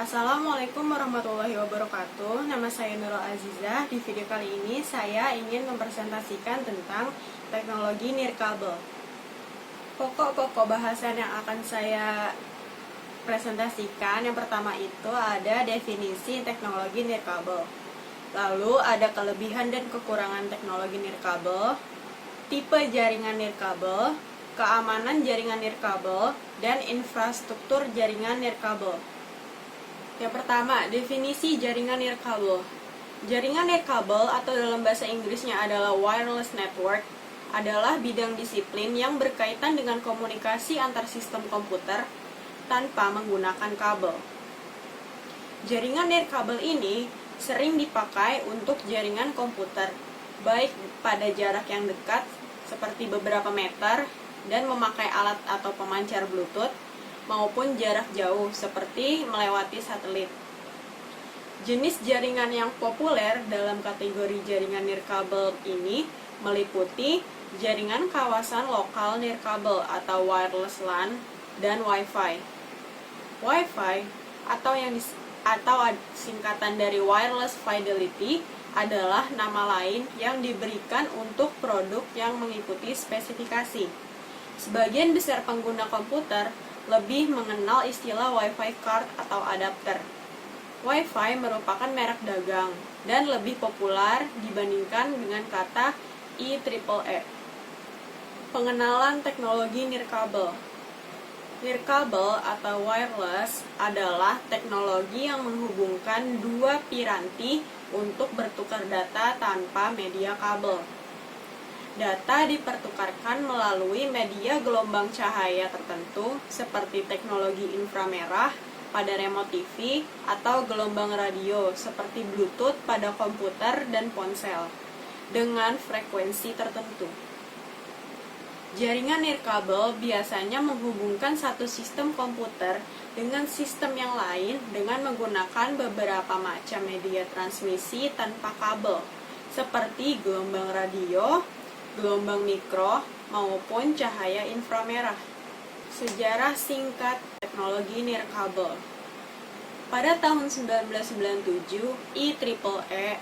Assalamualaikum warahmatullahi wabarakatuh. Nama saya Nurul Azizah. Di video kali ini saya ingin mempresentasikan tentang teknologi nirkabel. Pokok-pokok bahasan yang akan saya presentasikan, yang pertama itu ada definisi teknologi nirkabel. Lalu ada kelebihan dan kekurangan teknologi nirkabel, tipe jaringan nirkabel, keamanan jaringan nirkabel, dan infrastruktur jaringan nirkabel. Yang pertama, definisi jaringan nirkabel. Jaringan nirkabel atau dalam bahasa Inggrisnya adalah wireless network adalah bidang disiplin yang berkaitan dengan komunikasi antar sistem komputer tanpa menggunakan kabel. Jaringan nirkabel ini sering dipakai untuk jaringan komputer, baik pada jarak yang dekat seperti beberapa meter dan memakai alat atau pemancar Bluetooth, maupun jarak jauh seperti melewati satelit. Jenis jaringan yang populer dalam kategori jaringan nirkabel ini meliputi jaringan kawasan lokal nirkabel atau wireless LAN dan Wi-Fi. Wi-Fi atau singkatan dari wireless fidelity adalah nama lain yang diberikan untuk produk yang mengikuti spesifikasi. Sebagian besar pengguna komputer lebih mengenal istilah Wi-Fi card atau adapter. Wi-Fi merupakan merek dagang dan lebih populer dibandingkan dengan kata IEEE. Pengenalan teknologi nirkabel. Nirkabel atau wireless adalah teknologi yang menghubungkan dua piranti untuk bertukar data tanpa media kabel. Data dipertukarkan melalui media gelombang cahaya tertentu seperti teknologi inframerah pada remote TV atau gelombang radio seperti Bluetooth pada komputer dan ponsel dengan frekuensi tertentu. Jaringan nirkabel biasanya menghubungkan satu sistem komputer dengan sistem yang lain dengan menggunakan beberapa macam media transmisi tanpa kabel seperti gelombang radio, gelombang mikro, maupun cahaya inframerah. Sejarah singkat teknologi nirkabel. Pada tahun 1997, IEEE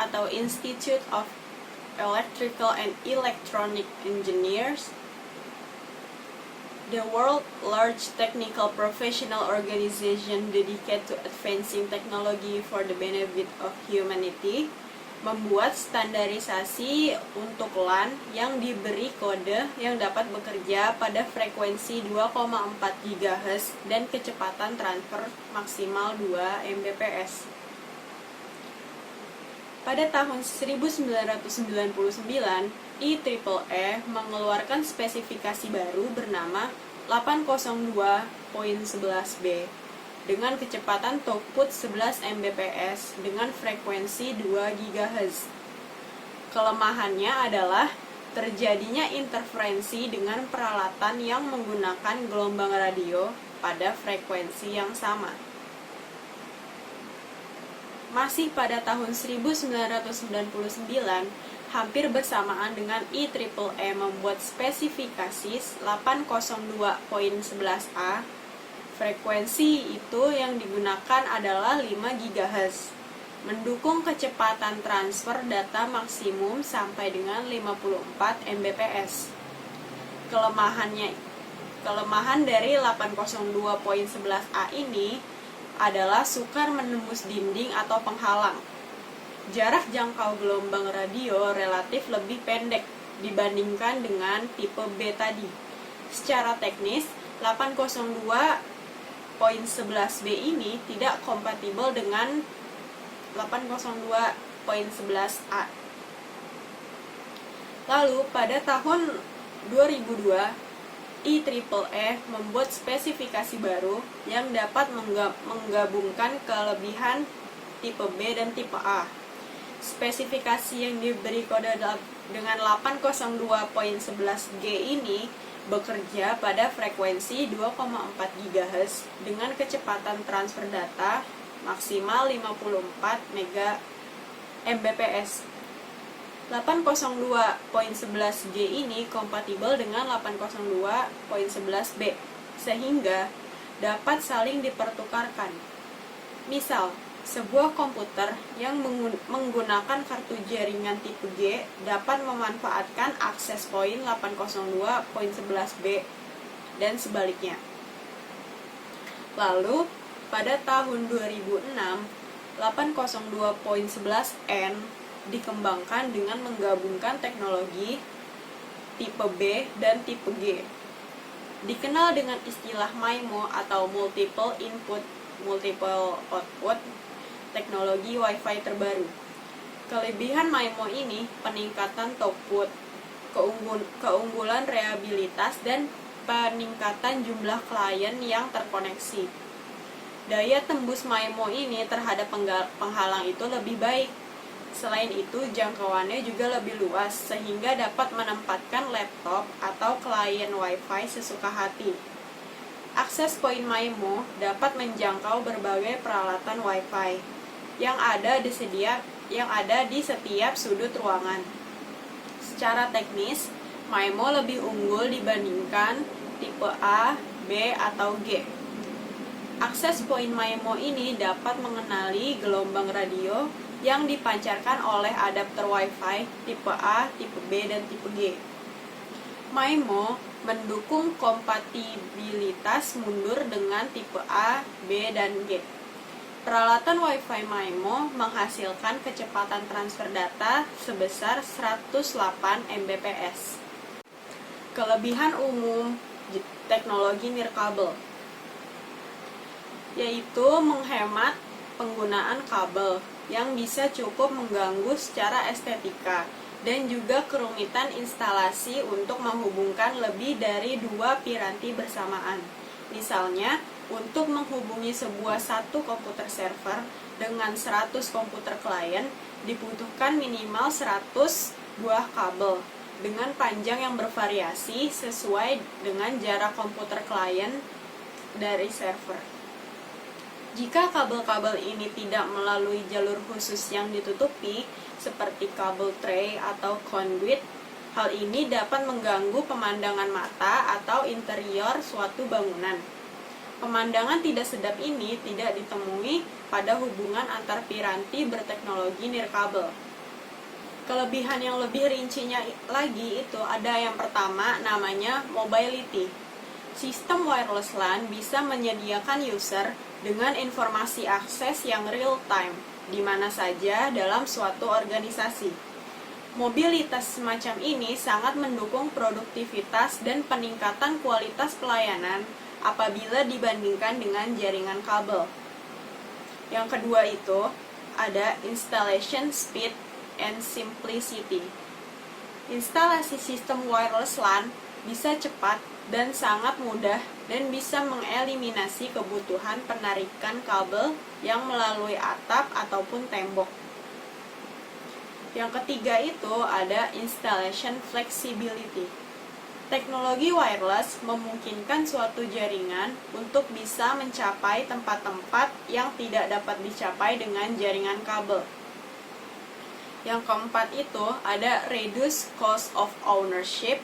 atau Institute of Electrical and Electronic Engineers, the world's largest technical professional organization dedicated to advancing technology for the benefit of humanity, membuat standarisasi untuk LAN yang diberi kode yang dapat bekerja pada frekuensi 2,4 GHz dan kecepatan transfer maksimal 2 Mbps. Pada tahun 1999, IEEE mengeluarkan spesifikasi baru bernama 802.11b dengan kecepatan throughput 11 Mbps dengan frekuensi 2 GHz. Kelemahannya adalah terjadinya interferensi dengan peralatan yang menggunakan gelombang radio pada frekuensi yang sama. Masih pada tahun 1999, hampir bersamaan dengan IEEE membuat spesifikasi 802.11a. Frekuensi itu yang digunakan adalah 5 GHz, mendukung kecepatan transfer data maksimum sampai dengan 54 Mbps. Kelemahan dari 802.11a ini adalah sukar menembus dinding atau penghalang. Jarak jangkau gelombang radio relatif lebih pendek dibandingkan dengan tipe B tadi. Secara teknis, 802.11b ini tidak kompatibel dengan 802.11a. Lalu pada tahun 2002, IEEE membuat spesifikasi baru yang dapat menggabungkan kelebihan tipe B dan tipe A. Spesifikasi yang diberi kode dengan 802.11g ini bekerja pada frekuensi 2,4 GHz dengan kecepatan transfer data maksimal 54 Mbps. 802.11g ini kompatibel dengan 802.11b sehingga dapat saling dipertukarkan. Misal, sebuah komputer yang menggunakan kartu jaringan tipe G dapat memanfaatkan akses poin 802.11b dan sebaliknya. Lalu, pada tahun 2006, 802.11n dikembangkan dengan menggabungkan teknologi tipe B dan tipe G. Dikenal dengan istilah MIMO atau Multiple Input, Multiple Output, teknologi Wi-Fi terbaru. Kelebihan MIMO ini peningkatan throughput, keunggulan reliabilitas, dan peningkatan jumlah klien yang terkoneksi. Daya tembus MIMO ini terhadap penghalang itu lebih baik. Selain itu, jangkauannya juga lebih luas sehingga dapat menempatkan laptop atau klien Wi-Fi sesuka hati. Akses poin MIMO dapat menjangkau berbagai peralatan Wi-Fi yang ada di setiap sudut ruangan. Secara teknis, MIMO lebih unggul dibandingkan tipe A, B, atau G. Akses poin MIMO ini dapat mengenali gelombang radio yang dipancarkan oleh adapter Wi-Fi tipe A, tipe B, dan tipe G. MIMO mendukung kompatibilitas mundur dengan tipe A, B, dan G. Peralatan Wi-Fi MIMO menghasilkan kecepatan transfer data sebesar 108 Mbps. Kelebihan umum teknologi nirkabel yaitu menghemat penggunaan kabel yang bisa cukup mengganggu secara estetika dan juga kerumitan instalasi untuk menghubungkan lebih dari 2 piranti bersamaan. Misalnya, untuk menghubungi satu komputer server dengan 100 komputer klien dibutuhkan minimal 100 buah kabel dengan panjang yang bervariasi sesuai dengan jarak komputer klien dari server. Jika kabel-kabel ini tidak melalui jalur khusus yang ditutupi, seperti kabel tray atau conduit, hal ini dapat mengganggu pemandangan mata atau interior suatu bangunan. Pemandangan tidak sedap ini tidak ditemui pada hubungan antar piranti berteknologi nirkabel. Kelebihan yang lebih rincinya lagi itu ada yang pertama namanya mobility. Sistem wireless LAN bisa menyediakan user dengan informasi akses yang real time di mana saja dalam suatu organisasi. Mobilitas semacam ini sangat mendukung produktivitas dan peningkatan kualitas pelayanan apabila dibandingkan dengan jaringan kabel. Yang kedua itu ada installation speed and simplicity. Instalasi sistem wireless LAN bisa cepat dan sangat mudah dan bisa mengeliminasi kebutuhan penarikan kabel yang melalui atap ataupun tembok. Yang ketiga itu ada installation flexibility. Teknologi wireless memungkinkan suatu jaringan untuk bisa mencapai tempat-tempat yang tidak dapat dicapai dengan jaringan kabel. Yang keempat itu ada reduce cost of ownership.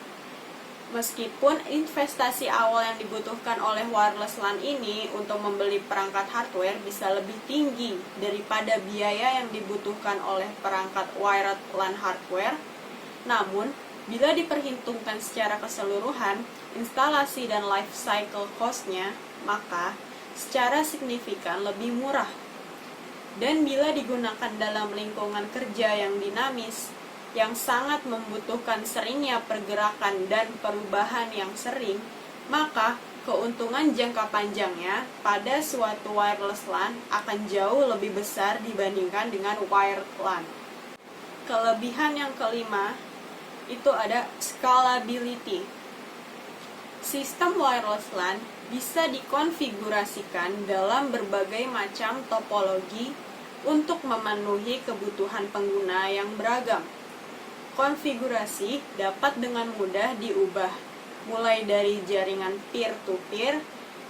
Meskipun investasi awal yang dibutuhkan oleh wireless LAN ini untuk membeli perangkat hardware bisa lebih tinggi daripada biaya yang dibutuhkan oleh perangkat wired LAN hardware, namun bila diperhitungkan secara keseluruhan, instalasi dan life cycle cost-nya, maka secara signifikan lebih murah. Dan bila digunakan dalam lingkungan kerja yang dinamis, yang sangat membutuhkan seringnya pergerakan dan perubahan yang sering, maka keuntungan jangka panjangnya pada suatu wireless LAN akan jauh lebih besar dibandingkan dengan wired LAN. Kelebihan yang kelima itu ada scalability. Sistem wireless LAN bisa dikonfigurasikan dalam berbagai macam topologi untuk memenuhi kebutuhan pengguna yang beragam. Konfigurasi dapat dengan mudah diubah, mulai dari jaringan peer-to-peer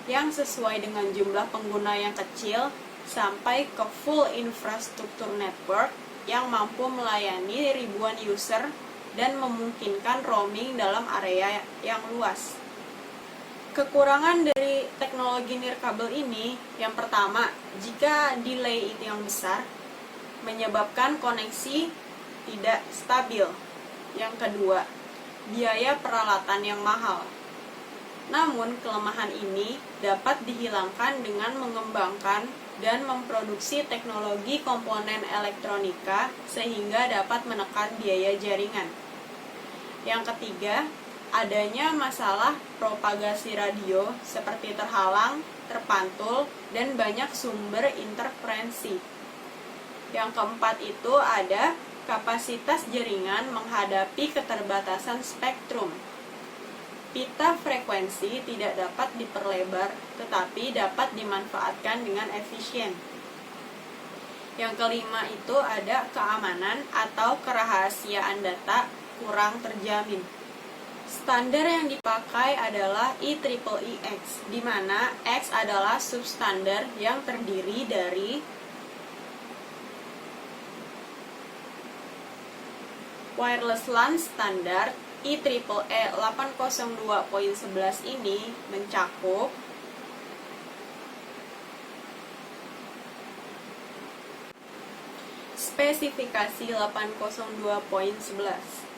yang sesuai dengan jumlah pengguna yang kecil, sampai ke full infrastruktur network yang mampu melayani ribuan user dan memungkinkan roaming dalam area yang luas. Kekurangan dari teknologi nirkabel ini, yang pertama, jika delay itu yang besar, menyebabkan koneksi tidak stabil. Yang kedua, biaya peralatan yang mahal. Namun, kelemahan ini dapat dihilangkan dengan mengembangkan dan memproduksi teknologi komponen elektronika sehingga dapat menekan biaya jaringan. Yang ketiga, adanya masalah propagasi radio seperti terhalang, terpantul, dan banyak sumber interferensi. Yang keempat itu ada kapasitas jaringan menghadapi keterbatasan spektrum. Pita frekuensi tidak dapat diperlebar, tetapi dapat dimanfaatkan dengan efisien. Yang kelima itu ada keamanan atau kerahasiaan data kurang terjamin. Standar yang dipakai adalah IEEE-X, di mana X adalah substandar yang terdiri dari wireless LAN standar. IEEE 802.11 ini mencakup spesifikasi 802.11.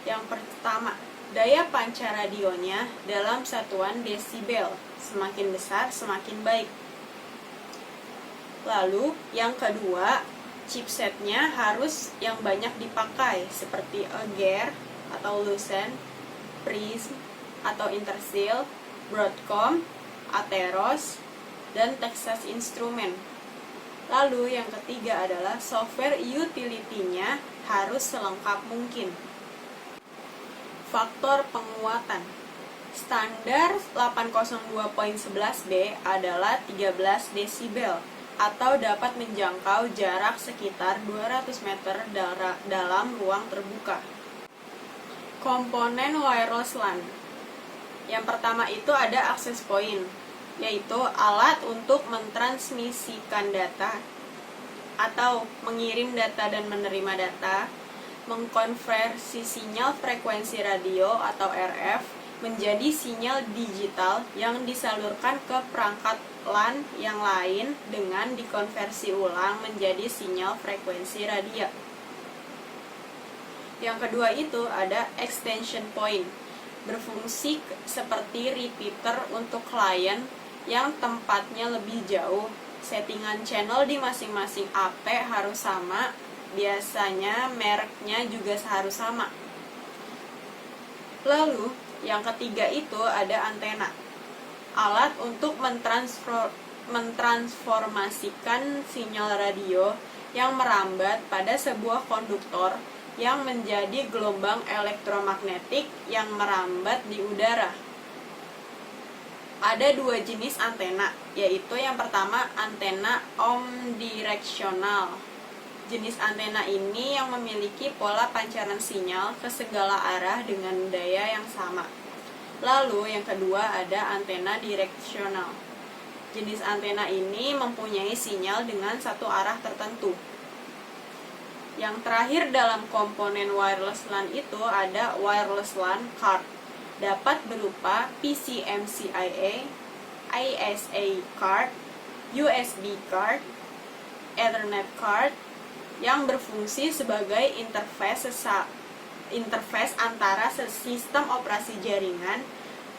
Yang pertama, daya pancar radionya dalam satuan desibel, semakin besar semakin baik. Lalu, yang kedua, chipsetnya harus yang banyak dipakai seperti Ager atau Lucent, Prism atau Intersil, Broadcom, Atheros, dan Texas Instruments. Lalu yang ketiga adalah software utility-nya harus selengkap mungkin. Faktor penguatan. Standar 802.11b adalah 13 desibel atau dapat menjangkau jarak sekitar 200 meter dalam ruang terbuka. Komponen wireless LAN. Yang pertama itu ada access point, yaitu alat untuk mentransmisikan data atau mengirim data dan menerima data, mengkonversi sinyal frekuensi radio atau RF menjadi sinyal digital yang disalurkan ke perangkat LAN yang lain dengan dikonversi ulang menjadi sinyal frekuensi radio. Yang kedua itu ada extension point, berfungsi seperti repeater untuk klien yang tempatnya lebih jauh. Settingan channel di masing-masing AP harus sama, biasanya mereknya juga harus sama. Lalu, yang ketiga itu ada antena, alat untuk mentransformasikan sinyal radio yang merambat pada sebuah konduktor yang menjadi gelombang elektromagnetik yang merambat di udara. Ada dua jenis antena, yaitu yang pertama antena omnidirectional. Jenis antena ini yang memiliki pola pancaran sinyal ke segala arah dengan daya yang sama. Lalu yang kedua ada antena direksional. Jenis antena ini mempunyai sinyal dengan satu arah tertentu. Yang terakhir dalam komponen wireless LAN itu ada wireless LAN card. Dapat berupa PCMCIA, ISA card, USB card, Ethernet card, yang berfungsi sebagai interface antara sistem operasi jaringan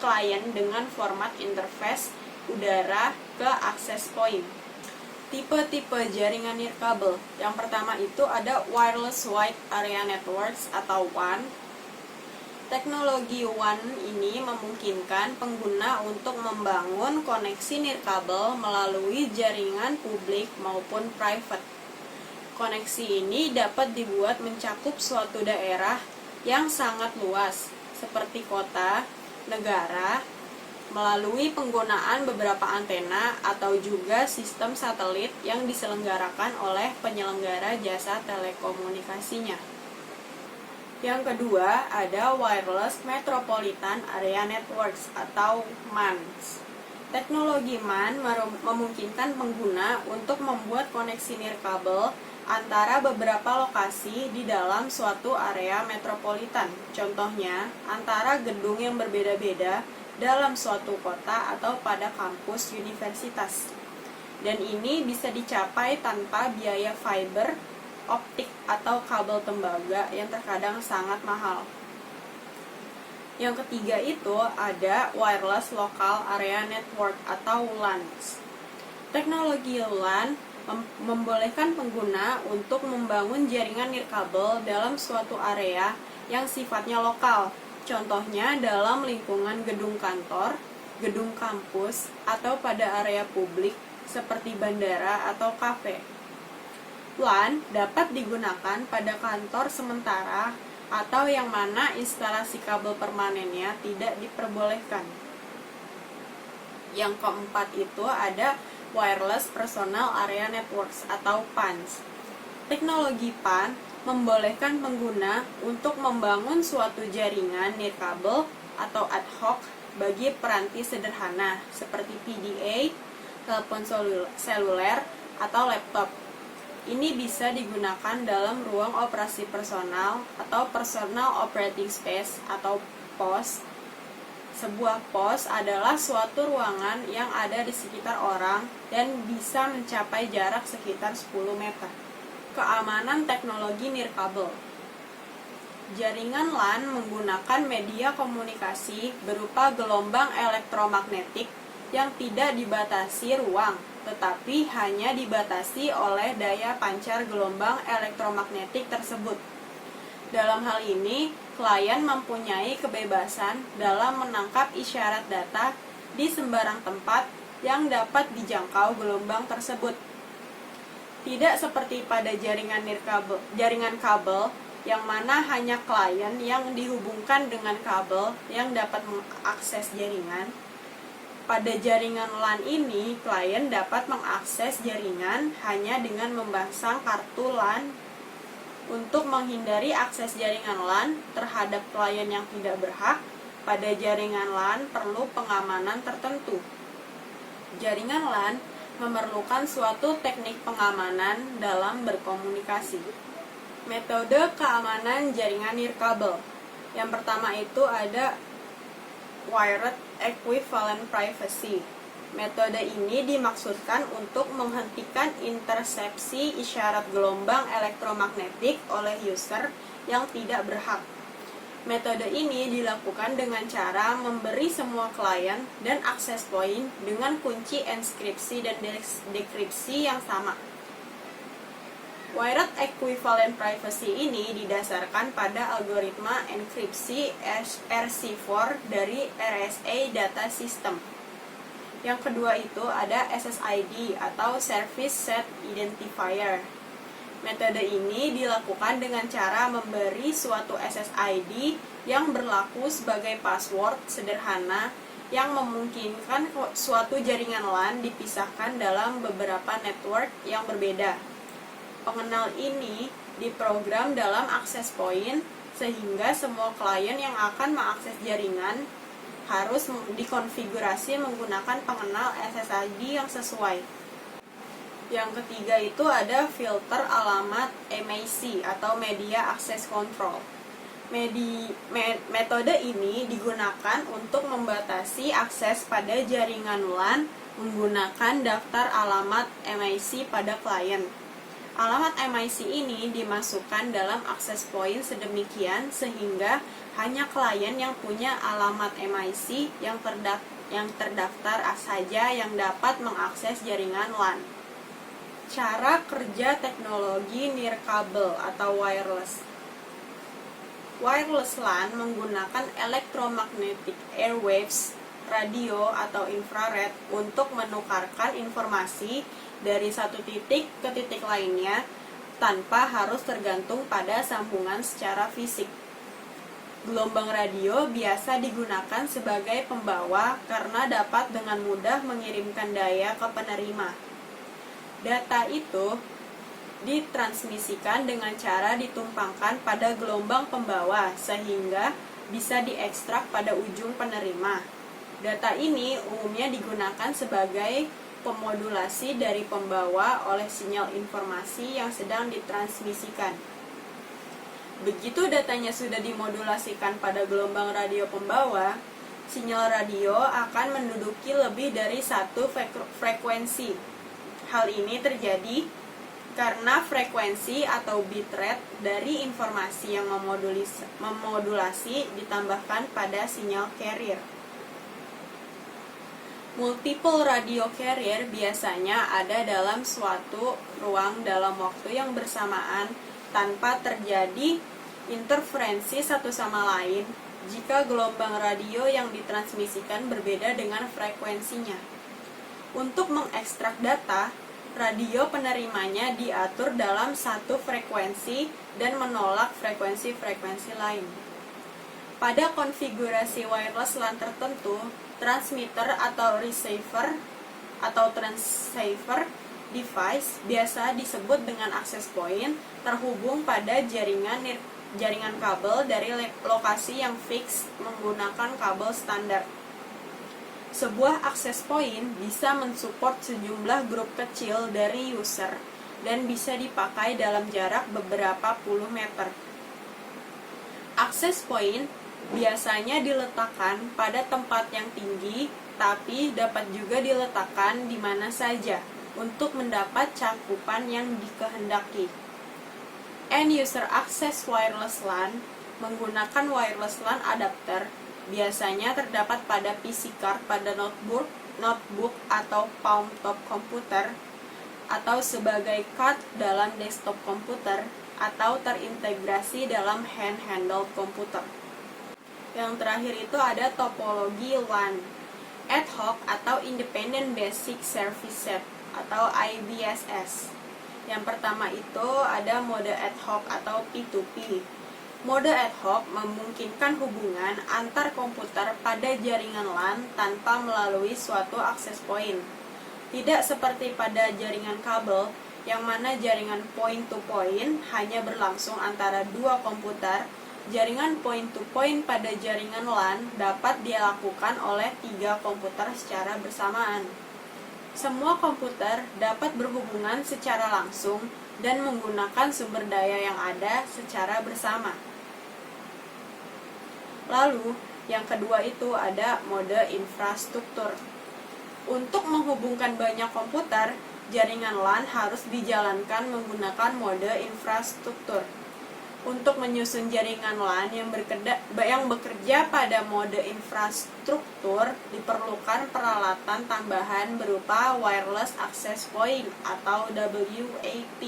klien dengan format interface udara ke access point. Tipe-tipe jaringan nirkabel. Yang pertama itu ada Wireless Wide Area Networks atau WAN. Teknologi WAN ini memungkinkan pengguna untuk membangun koneksi nirkabel melalui jaringan publik maupun private. Koneksi ini dapat dibuat mencakup suatu daerah yang sangat luas, seperti kota, negara, melalui penggunaan beberapa antena atau juga sistem satelit yang diselenggarakan oleh penyelenggara jasa telekomunikasinya. Yang kedua, ada Wireless Metropolitan Area Networks atau MANS. Teknologi MAN memungkinkan pengguna untuk membuat koneksi nirkabel antara beberapa lokasi di dalam suatu area metropolitan. Contohnya, antara gedung yang berbeda-beda dalam suatu kota atau pada kampus universitas. Dan ini bisa dicapai tanpa biaya fiber optik atau kabel tembaga yang terkadang sangat mahal. Yang ketiga itu ada Wireless Local Area Network atau LAN. Teknologi LAN membolehkan pengguna untuk membangun jaringan nirkabel dalam suatu area yang sifatnya lokal. Contohnya dalam lingkungan gedung kantor, gedung kampus, atau pada area publik seperti bandara atau kafe. LAN dapat digunakan pada kantor sementara atau yang mana instalasi kabel permanennya tidak diperbolehkan. Yang keempat itu ada Wireless Personal Area Networks atau PANs. Teknologi PAN membolehkan pengguna untuk membangun suatu jaringan nirkabel atau ad hoc bagi peranti sederhana seperti PDA, telepon seluler, atau laptop. Ini bisa digunakan dalam ruang operasi personal atau personal operating space atau POS. Sebuah POS adalah suatu ruangan yang ada di sekitar orang dan bisa mencapai jarak sekitar 10 meter. Keamanan teknologi nirkabel. Jaringan LAN menggunakan media komunikasi berupa gelombang elektromagnetik yang tidak dibatasi ruang, tetapi hanya dibatasi oleh daya pancar gelombang elektromagnetik tersebut. Dalam hal ini, klien mempunyai kebebasan dalam menangkap isyarat data di sembarang tempat yang dapat dijangkau gelombang tersebut. Tidak seperti pada jaringan kabel yang mana hanya klien yang dihubungkan dengan kabel yang dapat mengakses jaringan. Pada jaringan LAN ini, klien dapat mengakses jaringan hanya dengan memasang kartu LAN. Untuk menghindari akses jaringan LAN terhadap klien yang tidak berhak, pada jaringan LAN perlu pengamanan tertentu. Jaringan LAN memerlukan suatu teknik pengamanan dalam berkomunikasi. Metode keamanan jaringan nirkabel. Yang pertama itu ada Wired Equivalent Privacy. Metode ini dimaksudkan untuk menghentikan intersepsi isyarat gelombang elektromagnetik oleh user yang tidak berhak. Metode ini dilakukan dengan cara memberi semua klien dan akses point dengan kunci enskripsi dan dekripsi yang sama. Wired Equivalent Privacy ini didasarkan pada algoritma enkripsi RC4 dari RSA Data System. Yang kedua itu ada SSID atau Service Set Identifier. Metode ini dilakukan dengan cara memberi suatu SSID yang berlaku sebagai password sederhana yang memungkinkan suatu jaringan LAN dipisahkan dalam beberapa network yang berbeda. Pengenal ini diprogram dalam access point sehingga semua klien yang akan mengakses jaringan harus dikonfigurasi menggunakan pengenal SSID yang sesuai. Yang ketiga itu ada filter alamat MAC atau Media Access Control. Metode ini digunakan untuk membatasi akses pada jaringan LAN menggunakan daftar alamat MAC pada klien. Alamat MAC ini dimasukkan dalam access point sedemikian sehingga hanya klien yang punya alamat MAC yang terdaftar saja yang dapat mengakses jaringan LAN. Cara kerja teknologi nirkabel atau wireless. Wireless LAN menggunakan electromagnetic airwaves, radio atau infrared untuk menukarkan informasi dari satu titik ke titik lainnya tanpa harus tergantung pada sambungan secara fisik. Gelombang radio biasa digunakan sebagai pembawa karena dapat dengan mudah mengirimkan daya ke penerima. Data itu ditransmisikan dengan cara ditumpangkan pada gelombang pembawa sehingga bisa diekstrak pada ujung penerima. Data ini umumnya digunakan sebagai pemodulasi dari pembawa oleh sinyal informasi yang sedang ditransmisikan. Begitu datanya sudah dimodulasikan pada gelombang radio pembawa, sinyal radio akan menduduki lebih dari satu frekuensi. Hal ini terjadi karena frekuensi atau bitrate dari informasi yang memodulasi ditambahkan pada sinyal carrier. Multiple radio carrier biasanya ada dalam suatu ruang dalam waktu yang bersamaan tanpa terjadi interferensi satu sama lain jika gelombang radio yang ditransmisikan berbeda dengan frekuensinya. Untuk mengekstrak data, radio penerimanya diatur dalam satu frekuensi dan menolak frekuensi-frekuensi lain. Pada konfigurasi wireless LAN tertentu, transmitter atau receiver atau transceiver device biasa disebut dengan access point terhubung pada jaringan kabel dari lokasi yang fix menggunakan kabel standar. Sebuah access point bisa mensupport sejumlah grup kecil dari user dan bisa dipakai dalam jarak beberapa puluh meter. Access point biasanya diletakkan pada tempat yang tinggi, tapi dapat juga diletakkan di mana saja untuk mendapat cakupan yang dikehendaki. End user access wireless LAN menggunakan wireless LAN adapter biasanya terdapat pada PC card pada notebook atau palm-top komputer, atau sebagai card dalam desktop komputer, atau terintegrasi dalam handheld komputer. Yang terakhir itu ada topologi LAN, ad hoc atau Independent Basic Service Set atau IBSS. Yang pertama itu ada mode ad hoc atau P2P. Mode ad hoc memungkinkan hubungan antar komputer pada jaringan LAN tanpa melalui suatu access point. Tidak seperti pada jaringan kabel, yang mana jaringan point-to-point hanya berlangsung antara dua komputer. Jaringan point-to-point pada jaringan LAN dapat dilakukan oleh 3 komputer secara bersamaan. Semua komputer dapat berhubungan secara langsung dan menggunakan sumber daya yang ada secara bersama. Lalu, yang kedua itu ada mode infrastruktur. Untuk menghubungkan banyak komputer, jaringan LAN harus dijalankan menggunakan mode infrastruktur. Untuk menyusun jaringan LAN yang bekerja pada mode infrastruktur, diperlukan peralatan tambahan berupa Wireless Access Point atau WAP,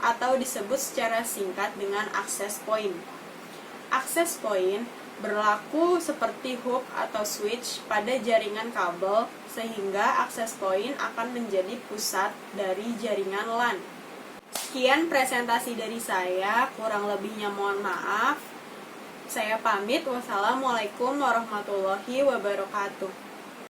atau disebut secara singkat dengan access point. Access point berlaku seperti hub atau switch pada jaringan kabel, sehingga access point akan menjadi pusat dari jaringan LAN. Sekian presentasi dari saya, kurang lebihnya mohon maaf. Saya pamit, wassalamualaikum warahmatullahi wabarakatuh.